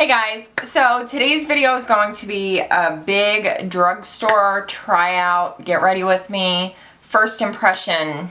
Hey guys, so today's video is going to be a big drugstore tryout, get ready with me, first impression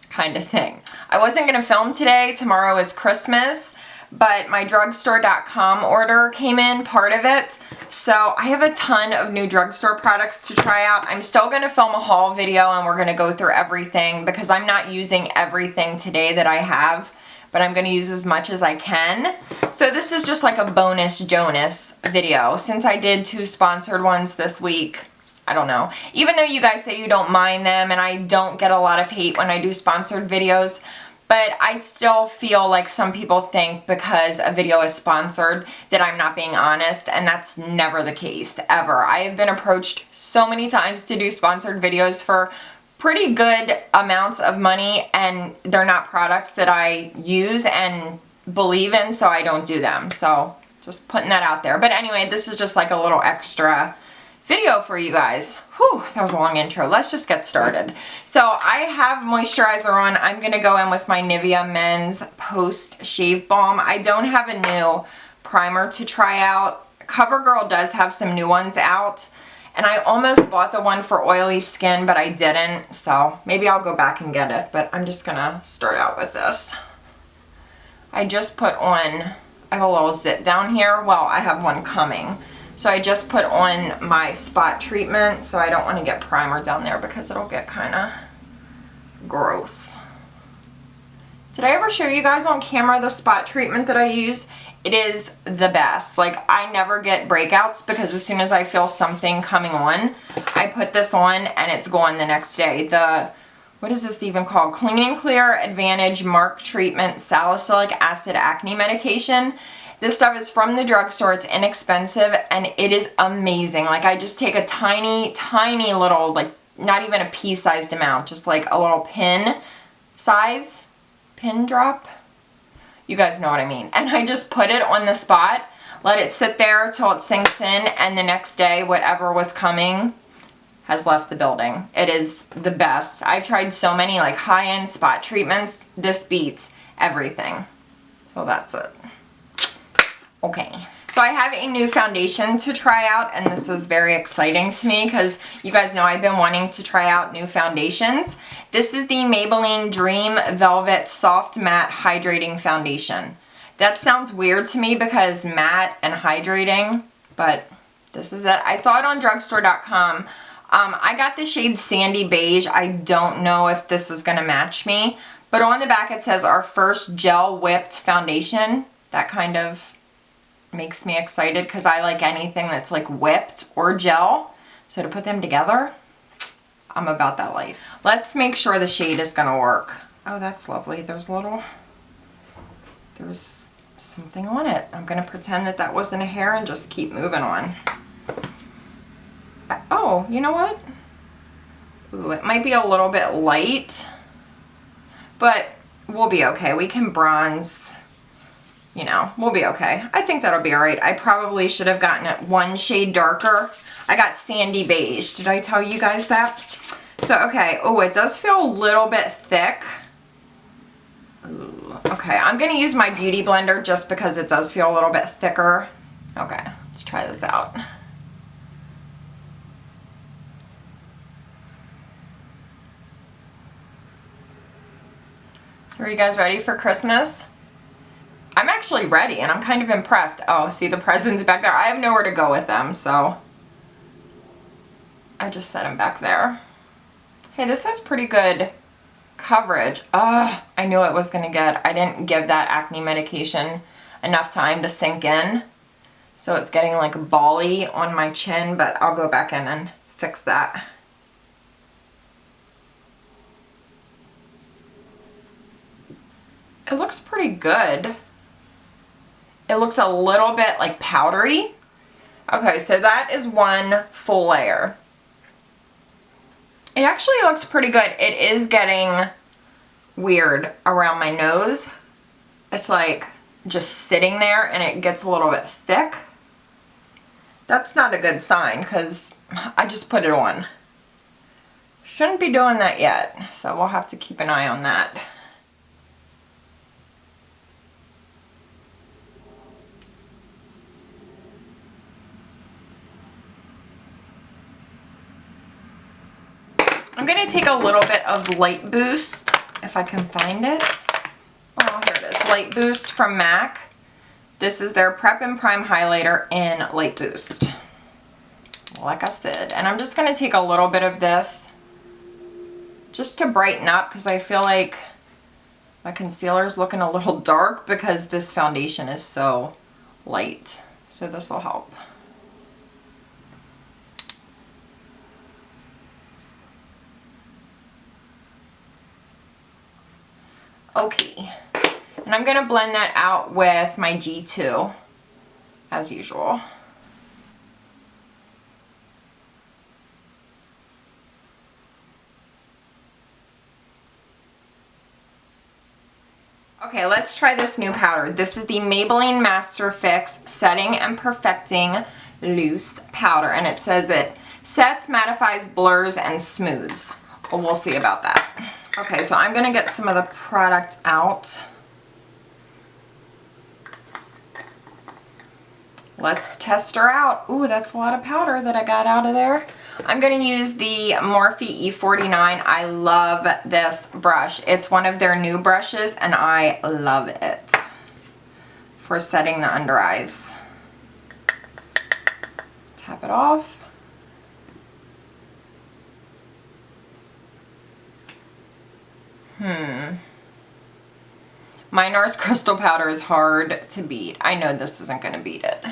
kind of thing. I wasn't going to film today, tomorrow is Christmas, but my drugstore.com order came in, part of it, so I have a ton of new drugstore products to try out. I'm still going to film a haul video and we're going to go through everything because I'm not using everything today that I have, but I'm going to use as much as I can. So this is just like a bonus Jonas video. Since I did 2 sponsored ones this week, I don't know. Even though you guys say you don't mind them and I don't get a lot of hate when I do sponsored videos, but I still feel like some people think because a video is sponsored that I'm not being honest, and that's never the case, ever. I have been approached so many times to do sponsored videos for pretty good amounts of money, and they're not products that I use and believe in, so I don't do them. So just putting that out there. But anyway, this is just like a little extra video for you guys. Whew, that was a long intro. Let's just get started. So I have moisturizer on. I'm going to go in with my Nivea Men's Post Shave Balm. I don't have a new primer to try out. CoverGirl does have some new ones out. And I almost bought the one for oily skin, but I didn't. So maybe I'll go back and get it. But I'm just going to start out with this. I just put on, I have a little zit down here. Well, I have one coming. So I just put on my spot treatment. So I don't want to get primer down there because it'll get kind of gross. Did I ever show you guys on camera the spot treatment that I use? It is the best. Like, I never get breakouts because as soon as I feel something coming on, I put this on and it's gone the next day. The, what is this even called? Clean and Clear Advantage Mark Treatment Salicylic Acid Acne Medication. This stuff is from the drugstore. It's inexpensive and it is amazing. Like, I just take a tiny, tiny little, like, not even a pea-sized amount, just like a little pin size, pin drop. You guys know what I mean. And I just put it on the spot, let it sit there till it sinks in, and the next day, whatever was coming has left the building. It is the best. I've tried so many like high-end spot treatments. This beats everything. So that's it. Okay. So I have a new foundation to try out, and this is very exciting to me because you guys know I've been wanting to try out new foundations. This is the Maybelline Dream Velvet Soft Matte Hydrating Foundation. That sounds weird to me because matte and hydrating, but this is it. I saw it on drugstore.com. I got the shade Sandy Beige. I don't know if this is going to match me, but on the back it says our first gel whipped foundation. That kind of makes me excited because I like anything that's like whipped or gel. So to put them together, I'm about that life. Let's make sure the shade is gonna work. Oh, that's lovely. There's something on it. I'm gonna pretend that that wasn't a hair and just keep moving on. Oh, you know what? Ooh, it might be a little bit light, but we'll be okay. We can bronze. You know, we'll be okay. I think that'll be alright. I probably should have gotten it one shade darker. I got Sandy Beige. Did I tell you guys that? So, okay. Oh, it does feel a little bit thick. Ooh. Okay, I'm going to use my Beauty Blender just because it does feel a little bit thicker. Okay, let's try this out. So, are you guys ready for Christmas? I'm actually ready and I'm kind of impressed. Oh, see the presents back there? I have nowhere to go with them, so I just set them back there. Hey, this has pretty good coverage. I knew it was going to get, I didn't give that acne medication enough time to sink in. So it's getting like bally on my chin, but I'll go back in and fix that. It looks pretty good. It looks a little bit like powdery. Okay, so that is one full layer. It actually looks pretty good. It is getting weird around my nose. It's like just sitting there and it gets a little bit thick. That's not a good sign because I just put it on. Shouldn't be doing that yet, so we'll have to keep an eye on that. I'm going to take a little bit of Light Boost, if I can find it. Oh, here it is. Light Boost from MAC. This is their Prep and Prime Highlighter in Light Boost. Like I said. And I'm just going to take a little bit of this just to brighten up, because I feel like my concealer is looking a little dark because this foundation is so light. So this will help. Okay, and I'm going to blend that out with my G2 as usual. Okay, let's try this new powder. This is the Maybelline Master Fix Setting and Perfecting Loose Powder, and it says it sets, mattifies, blurs, and smooths. Well, we'll see about that. Okay, so I'm going to get some of the product out. Let's test her out. Ooh, that's a lot of powder that I got out of there. I'm going to use the Morphe E49. I love this brush. It's one of their new brushes, and I love it for setting the under eyes. Tap it off. My NARS Crystal Powder is hard to beat. I know this isn't going to beat it.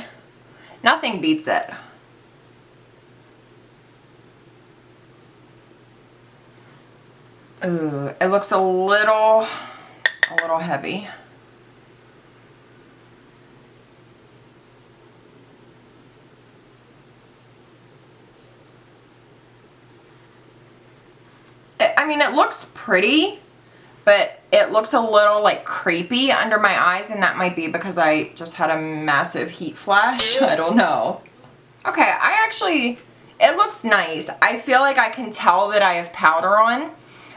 Nothing beats it. Ooh, it looks a little heavy. I mean, it looks pretty, but it looks a little like crepey under my eyes, and that might be because I just had a massive heat flash. I don't know. Okay, it looks nice. I feel like I can tell that I have powder on.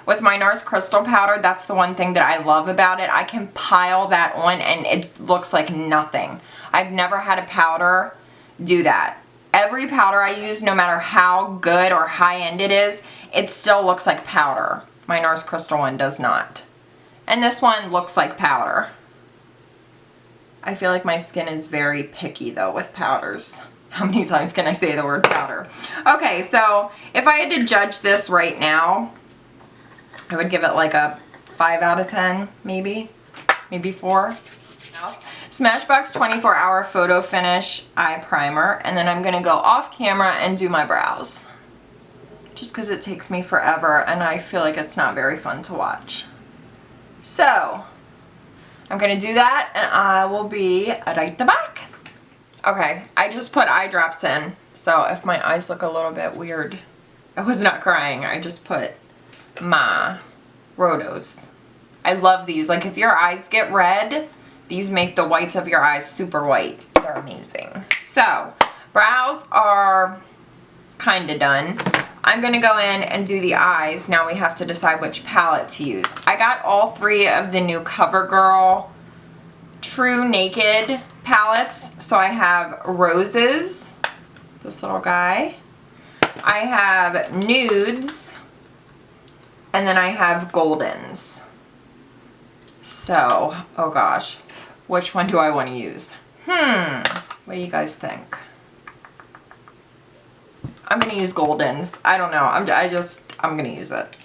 With my NARS Crystal Powder, that's the one thing that I love about it. I can pile that on and it looks like nothing. I've never had a powder do that. Every powder I use, no matter how good or high-end it is, it still looks like powder. My NARS Crystal one does not. And this one looks like powder. I feel like my skin is very picky though with powders. How many times can I say the word powder? Okay, so if I had to judge this right now, I would give it like a 5 out of 10, maybe 4. Smashbox 24-hour photo finish eye primer, and then I'm gonna go off camera and do my brows. Just because it takes me forever and I feel like it's not very fun to watch. So, I'm gonna do that and I will be right back. Okay, I just put eye drops in, so if my eyes look a little bit weird, I was not crying. I just put my Rohtos. I love these. Like, if your eyes get red, these make the whites of your eyes super white. They're amazing. So, brows are kind of done. I'm going to go in and do the eyes. Now we have to decide which palette to use. I got all 3 of the new CoverGirl TruNaked palettes. So I have Roses, this little guy. I have Nudes, and then I have Goldens. So, oh gosh, which one do I want to use? What do you guys think? I'm going to use Goldens. I don't know. I'm going to use it.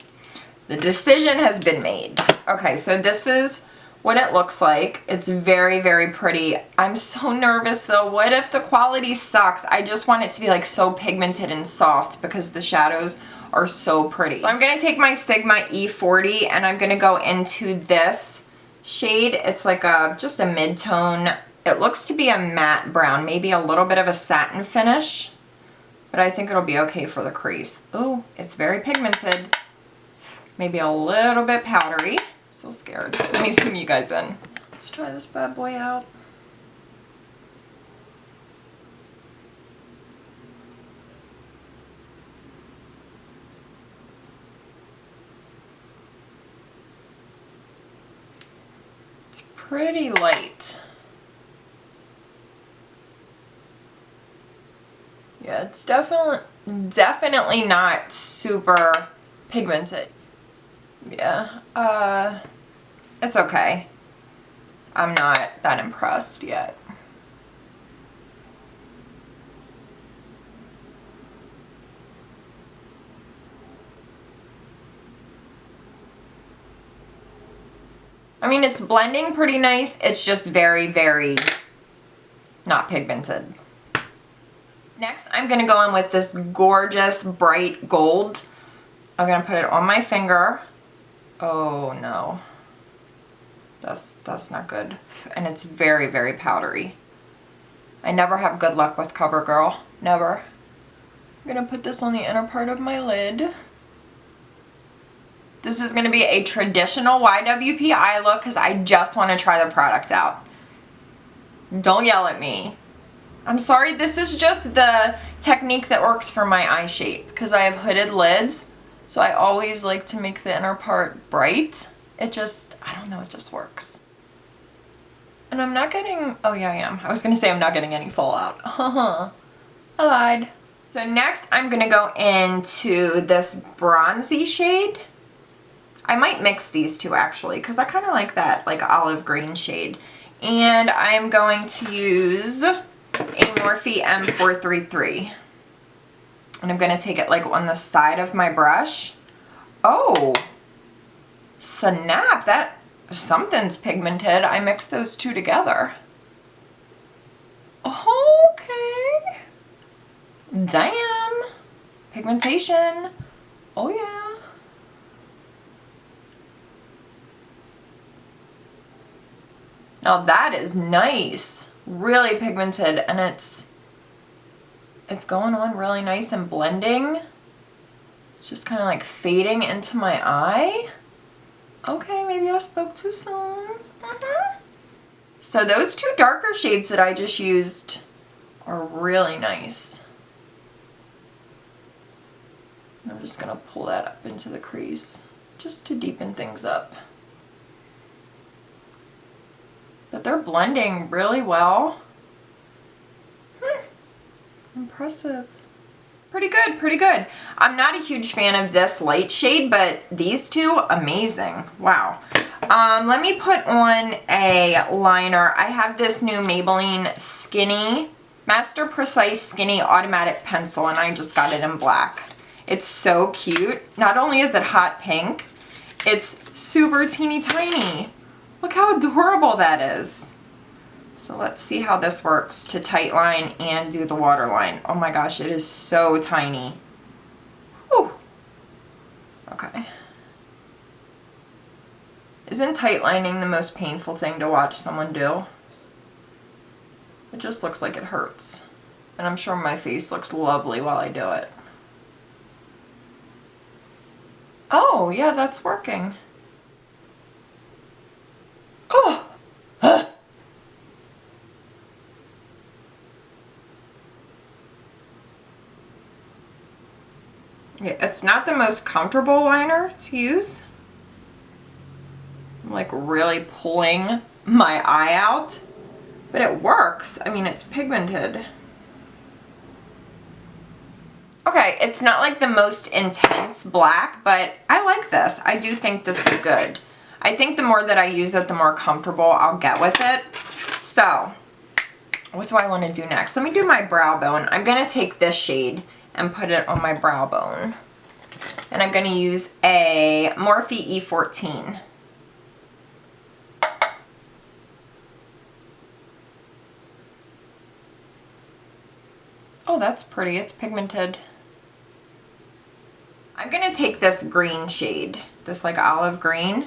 The decision has been made. Okay, so this is what it looks like. It's very, very pretty. I'm so nervous though. What if the quality sucks? I just want it to be like so pigmented and soft because the shadows are so pretty. So I'm going to take my Sigma E40 and I'm going to go into this shade. It's like just a mid-tone. It looks to be a matte brown, maybe a little bit of a satin finish, but I think it'll be okay for the crease. Ooh, it's very pigmented. Maybe a little bit powdery. So scared. Let me zoom you guys in. Let's try this bad boy out. It's pretty light. Yeah, it's definitely not super pigmented. Yeah, it's okay. I'm not that impressed yet. I mean, it's blending pretty nice. It's just very, very not pigmented. Next, I'm going to go in with this gorgeous bright gold. I'm going to put it on my finger. Oh, no. That's not good. And it's very, very powdery. I never have good luck with CoverGirl. Never. I'm going to put this on the inner part of my lid. This is going to be a traditional YWP eye look because I just want to try the product out. Don't yell at me. I'm sorry, this is just the technique that works for my eye shape because I have hooded lids. So I always like to make the inner part bright. It just, I don't know, it just works. And I'm not getting, oh yeah I am. I was going to say I'm not getting any fallout. I lied. So next I'm going to go into this bronzy shade. I might mix these two actually because I kind of like that like olive green shade. And I'm going to use a Morphe M433. And I'm going to take it like on the side of my brush. Oh, snap, that something's pigmented. I mixed those two together. Okay. Damn. Pigmentation. Oh yeah. Now that is nice, really pigmented, and it's going on really nice and blending. It's just kind of like fading into my eye. Okay, maybe I spoke too soon. So those two darker shades that I just used are really nice. I'm just gonna pull that up into the crease just to deepen things up. But they're blending really well. Impressive. Pretty good, pretty good. I'm not a huge fan of this light shade, but these two, amazing. Wow. Let me put on a liner. I have this new Maybelline Skinny, Master Precise Skinny Automatic Pencil, and I just got it in black. It's so cute. Not only is it hot pink, it's super teeny tiny. Look how adorable that is. So let's see how this works to tight line and do the waterline. Oh my gosh, it is so tiny. Whew. Okay. Isn't tight lining the most painful thing to watch someone do? It just looks like it hurts. And I'm sure my face looks lovely while I do it. Oh, yeah, that's working. Oh! Yeah, it's not the most comfortable liner to use. I'm like really pulling my eye out, but it works. I mean, it's pigmented. Okay, it's not like the most intense black, but I like this. I do think this is good. I think the more that I use it, the more comfortable I'll get with it. So, what do I want to do next? Let me do my brow bone. I'm going to take this shade and put it on my brow bone. And I'm going to use a Morphe E14. Oh, that's pretty. It's pigmented. I'm going to take this green shade, this like olive green.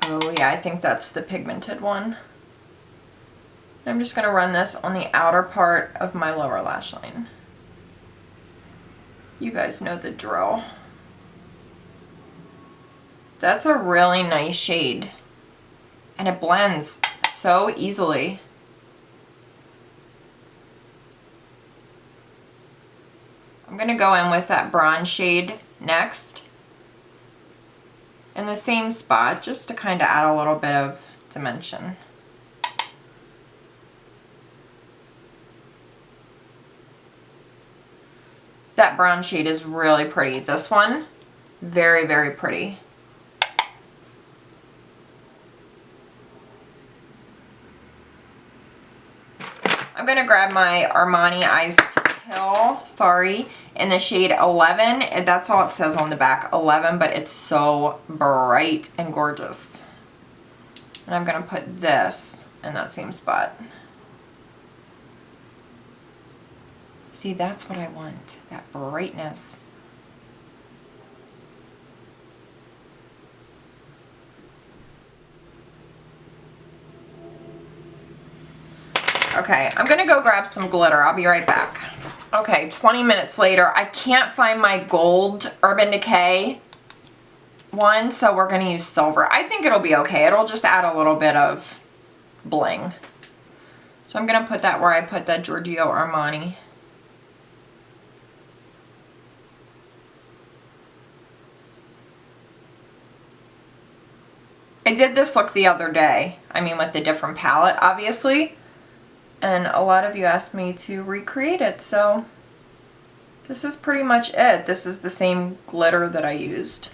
Oh yeah, I think that's the pigmented one. I'm just going to run this on the outer part of my lower lash line. You guys know the drill. That's a really nice shade. And it blends so easily. I'm going to go in with that bronze shade next. In the same spot, just to kind of add a little bit of dimension. that brown shade is really pretty. This one, very, very pretty. I'm going to grab my Armani Eyes to Kill, sorry, in the shade 11. And that's all it says on the back, 11, but it's so bright and gorgeous. And I'm going to put this in that same spot. See, that's what I want, that brightness. Okay, I'm gonna go grab some glitter. I'll be right back. Okay, 20 minutes later. I can't find my gold Urban Decay one, so we're gonna use silver. I think it'll be okay. It'll just add a little bit of bling. So I'm gonna put that where I put that Giorgio Armani. I did this look the other day. I mean, with the different palette, obviously. And a lot of you asked me to recreate it, so this is pretty much it. This is the same glitter that I used.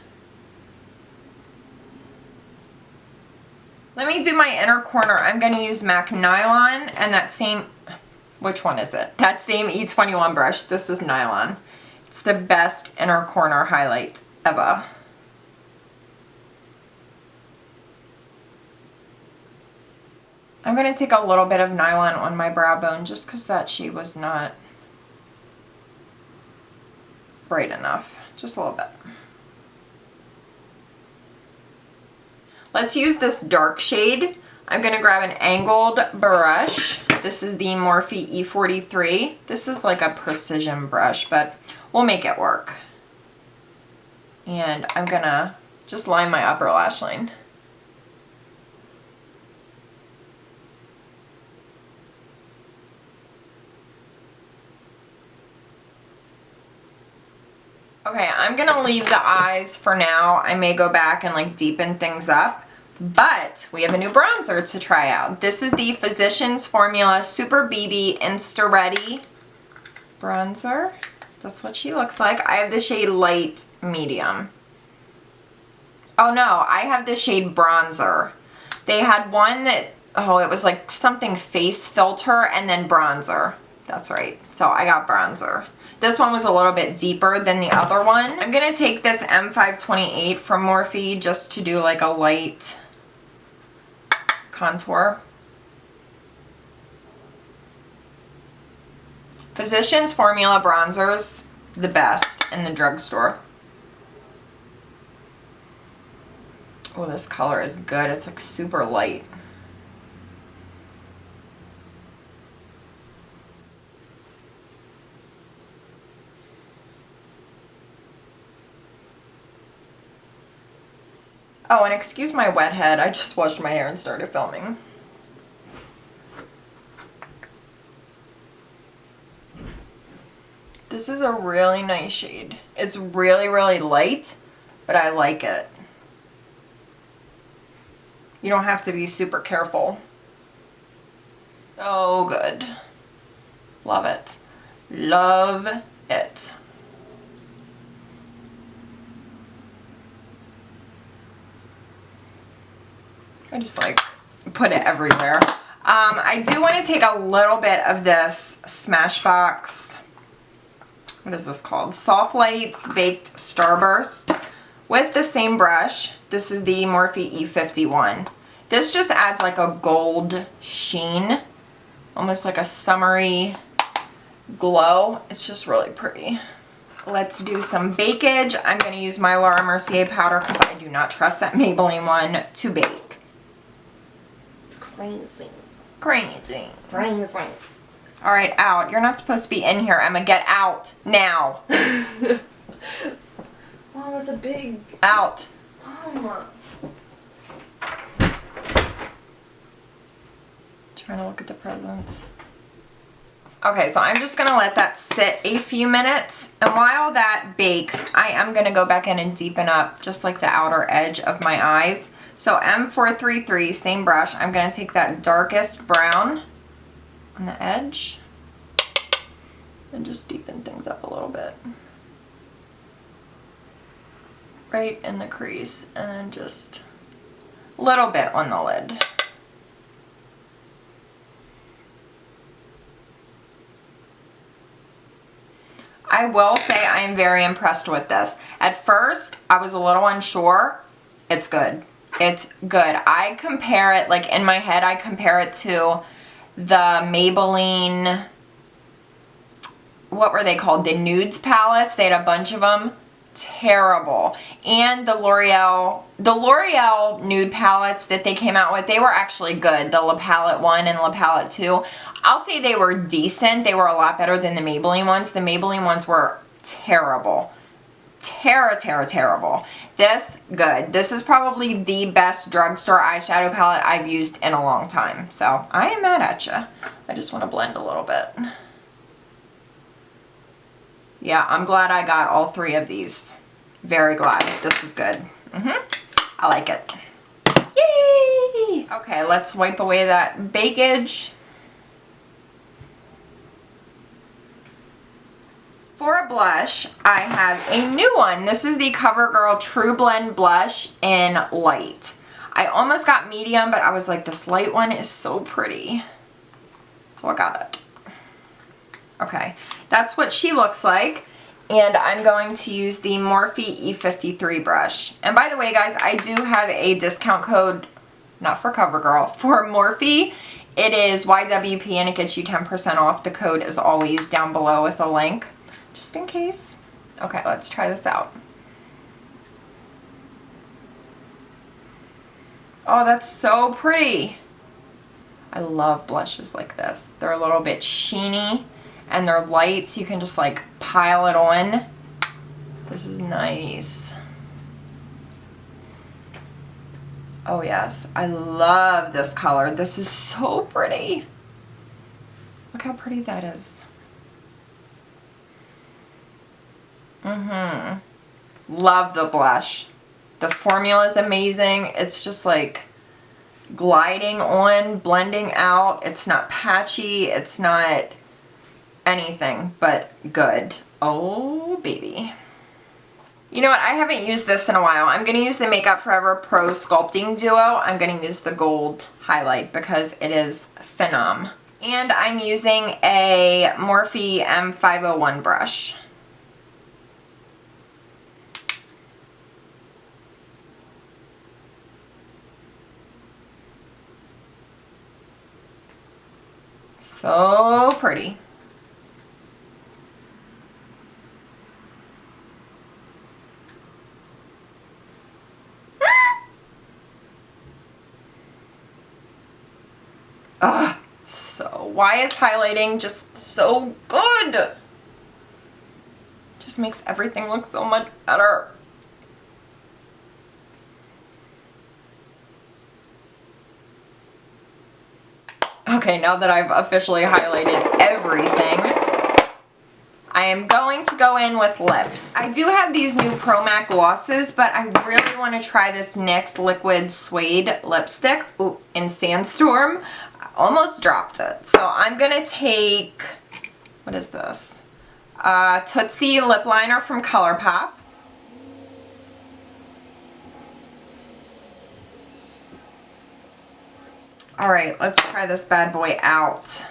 Let me do my inner corner. I'm going to use MAC Nylon and that same, which one is it? That same E21 brush. This is Nylon. It's the best inner corner highlight ever. I'm going to take a little bit of Nylon on my brow bone just because that shade was not bright enough. Just a little bit. Let's use this dark shade. I'm going to grab an angled brush. This is the Morphe E43. This is like a precision brush, but we'll make it work. And I'm going to just line my upper lash line. Okay, I'm going to leave the eyes for now. I may go back and like deepen things up, but we have a new bronzer to try out. This is the Physicians Formula Super BB Insta Ready bronzer. That's what she looks like. I have the shade Light Medium. Oh no, I have the shade Bronzer. They had one that, oh, it was like something face filter and then bronzer. That's right. So I got bronzer. This one was a little bit deeper than the other one. I'm going to take this M528 from Morphe just to do like a light contour. Physicians Formula bronzers, the best in the drugstore. Oh, this color is good. It's like super light. Oh, and excuse my wet head. I just washed my hair and started filming. This is a really nice shade. It's really, really light, but I like it. You don't have to be super careful. So good. Love it. Love it. I just like put it everywhere. I do want to take a little bit of this Smashbox, what is this called? Soft Lights Baked Starburst with the same brush. This is the Morphe E51. This just adds like a gold sheen, almost like a summery glow. It's just really pretty. Let's do some bakeage. I'm going to use my Laura Mercier powder because I do not trust that Maybelline one to bake. Crazy. Crazy. Crazy. All right, out. You're not supposed to be in here, Emma. Get out now. Mom, that's a big... Out. Mom. Trying to look at the presents. Okay, so I'm just going to let that sit a few minutes. And while that bakes, I am going to go back in and deepen up just like the outer edge of my eyes. So M433, same brush. I'm going to take that darkest brown on the edge. and just deepen things up a little bit. Right in the crease, and then just a little bit on the lid. I will say I am very impressed with this. At first, I was a little unsure. It's good. It's good. I compare it, like in my head, I compare it to the Maybelline, what were they called? The Nudes palettes. They had a bunch of them. Terrible. And the L'Oreal nude palettes that they came out with, they were actually good. The La Palette 1 and La Palette 2. I'll say they were decent. They were a lot better than the Maybelline ones. The Maybelline ones were terrible. Terrible. This, good. This is probably the best drugstore eyeshadow palette I've used in a long time. So, I am mad at you. I just want to blend a little bit. Yeah, I'm glad I got all 3 of these. Very glad. This is good. I like it. Yay! Okay, let's wipe away that Beige. For a blush, I have a new one. This is the CoverGirl True Blend Blush in Light. I almost got medium, but I was like, this light one is so pretty. So I got it. Okay, that's what she looks like. And I'm going to use the Morphe E53 brush. And by the way, guys, I do have a discount code, not for CoverGirl, for Morphe. It is YWP and it gets you 10% off. The code is always down below with a link, just in case. Okay, let's try this out. Oh, that's so pretty. I love blushes like this. They're a little bit sheeny and they're light, so you can just like pile it on. This is nice. Oh yes, I love this color. This is so pretty. Look how pretty that is. Love the blush. The formula is amazing. It's just like gliding on, blending out. It's not patchy. It's not anything but good. Oh, baby. You know what? I haven't used this in a while. I'm going to use the Makeup Forever Pro Sculpting Duo. I'm going to use the gold highlight because it is phenom. And I'm using a Morphe M501 brush. So pretty. Ugh, so why is highlighting just so good? Just makes everything look so much better. Okay, now that I've officially highlighted everything, I am going to go in with lips. I do have these new Pro Mac glosses, but I really want to try this NYX Liquid Suede lipstick. Ooh, in Sandstorm. I almost dropped it. So I'm going to take, what is this? Tootsie Lip Liner from ColourPop. Alright, let's try this bad boy out.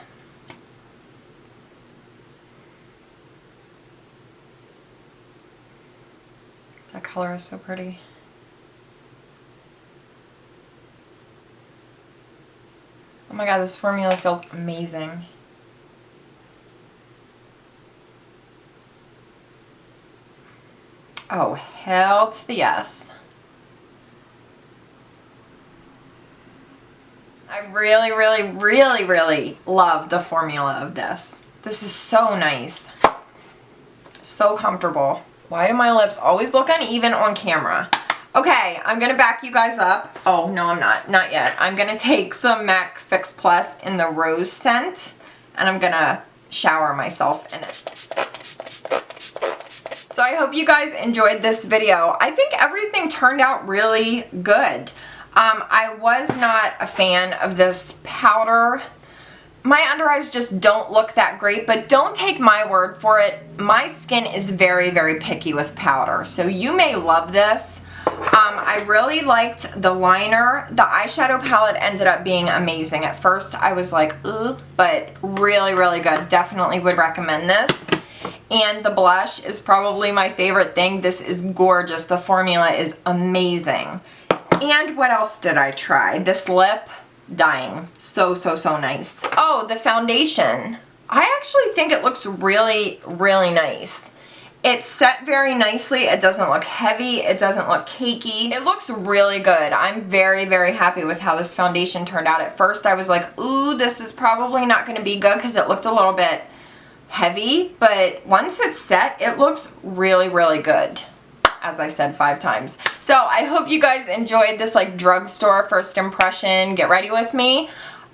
That color is so pretty. Oh my god, this formula feels amazing. Oh, hell to the yes. I really, really, really, really love the formula of this. This is so nice. So comfortable. Why do my lips always look uneven on camera? Okay, I'm going to back you guys up. Oh, no, I'm not. Not yet. I'm going to take some MAC Fix Plus in the rose scent, and I'm going to shower myself in it. So I hope you guys enjoyed this video. I think everything turned out really good. I was not a fan of this powder my under eyes just don't look that great, but don't take my word for it. My skin is very, very picky with powder, so you may love this. I really liked the liner. The eyeshadow palette ended up being amazing. At first, I was like, ooh, but really, really good. Definitely would recommend this. And the blush is probably my favorite thing. This is gorgeous. The formula is amazing. And what else did I try? This lip, dying. So, so, so nice. Oh, the foundation. I actually think it looks really, really nice. It's set very nicely. It doesn't look heavy. It doesn't look cakey. It looks really good. I'm very, very happy with how this foundation turned out. At first, I was like, ooh, this is probably not going to be good because it looked a little bit heavy. But once it's set, it looks really, really good. As I said 5 times. So I hope you guys enjoyed this like drugstore first impression. Get ready with me.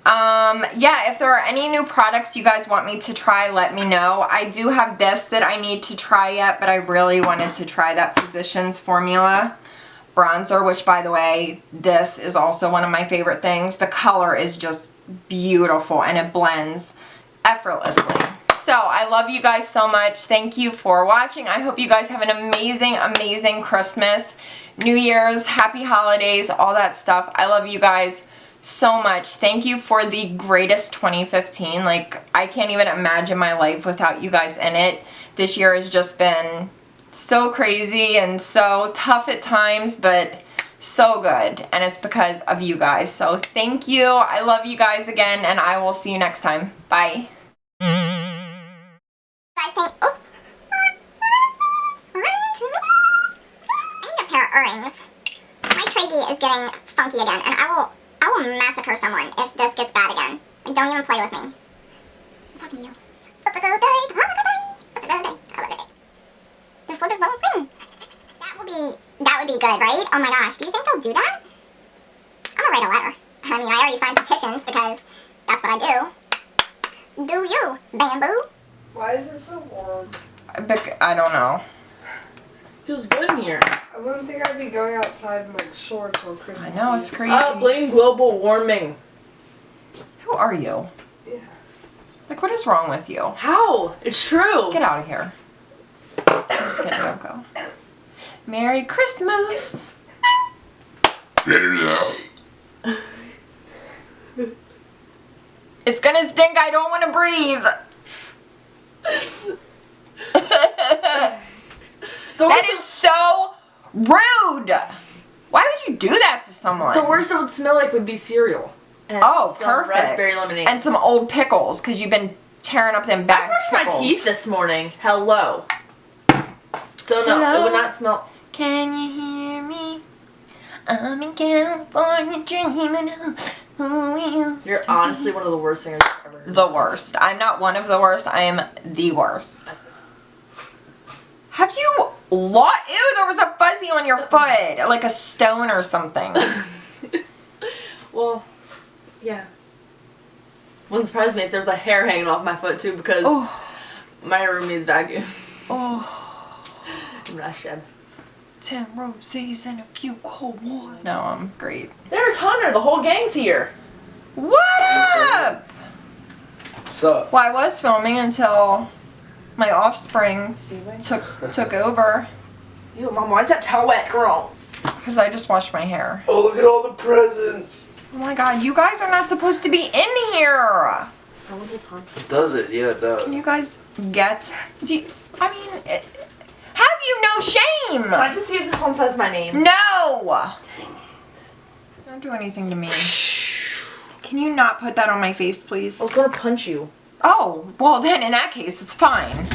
Yeah, if there are any new products you guys want me to try, let me know. I do have this that I need to try yet, but I really wanted to try that Physicians Formula bronzer, which by the way, this is also one of my favorite things. The color is just beautiful and it blends effortlessly. So I love you guys so much. Thank you for watching. I hope you guys have an amazing, amazing Christmas, New Year's, happy holidays, all that stuff. I love you guys so much. Thank you for the greatest 2015. Like, I can't even imagine my life without you guys in it. This year has just been so crazy and so tough at times, but so good. And it's because of you guys. So thank you. I love you guys again, and I will see you next time. Bye. Oh. I need a pair of earrings. My tradie is getting funky again, and I will massacre someone if this gets bad again. Like, don't even play with me. I'm talking to you. This lip is low green. That would be good, right? Oh my gosh, do you think they'll do that? I'm gonna write a letter. I mean, I already signed petitions because that's what I do. Do you, bamboo? Why is it so warm? I don't know. Feels good in here. I wouldn't think I'd be going outside in like shorts on Christmas I know, it's Eve. crazy. Blame global warming. Who are you? Yeah. Like, what is wrong with you? How? It's true. Get out of here. I'm just kidding, don't go. Merry Christmas! It's gonna stink, I don't wanna breathe! That is so rude! Why would you do that to someone? The worst it would smell like would be cereal. And Oh, some perfect. raspberry lemonade. And some old pickles, because you've been tearing up them I bagged brushed pickles. my teeth this morning. Hello. So no, Hello? it would not smell. Can you hear me? I'm in California dreaming of who we used You're to honestly be. one of the worst singers I've ever heard. The worst. I'm not one of the worst. I am the worst. Have you lost? Ew, there was a fuzzy on your foot. Like a stone or something. Well, yeah. Wouldn't surprise me if there's a hair hanging off my foot too because my room needs vacuum. Oh. I'm not shed. 10 roses and a few cold water. No, I'm great. There's Hunter. The whole gang's here. What up? What's up? Well, I was filming until my offspring took over. Ew, Mom, why is that towel wet? Gross. Because I just washed my hair. Oh, look at all the presents. Oh my god, you guys are not supposed to be in here. I want this Hunter. Does it? Yeah, it does. Can you guys get... have you no shame? Can I just see if this one says my name? No! Don't do anything to me. Can you not put that on my face, please? I was gonna punch you. Oh, well then in that case, it's fine.